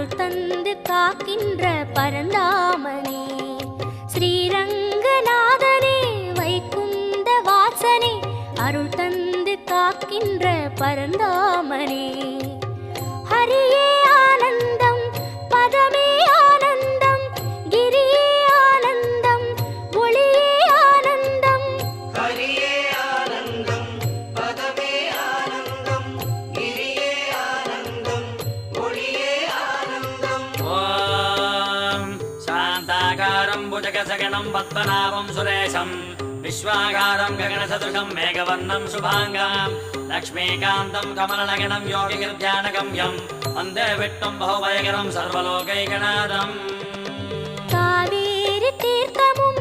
அருள் தந்து காக்கின்ற பரந்தாமனே ஸ்ரீரங்கநாதனே வைகுந்த வாசனே அருள் தந்து காக்கின்ற பரந்தாமனே ஹரியே ஆனந்தம் பதமே ஆனந்தம் கிரியே ஆனந்தம் ஒளியே ஆனந்தம் ஹரியே ஆனந்தம் பதமே ஆனந்தம் கிரியே ஆனந்தம் ஒளியே ஆனந்தம். ஓம் சாந்தாகாரம் புஜகசகனம் பத்மநாபம் சுரேஷம் விஸ்வாகாரம் ககனசதுஷம் மேகவர்ணம் சுபாங்கம் லக்ஷ்மீகாந்தம் கமலநகனம் யோகிகிர்த்யானகம்யம் வந்தே விட்டும் பகுபயகரம் சர்வலோகைகநாதம். காவேரி தீர்த்தமும்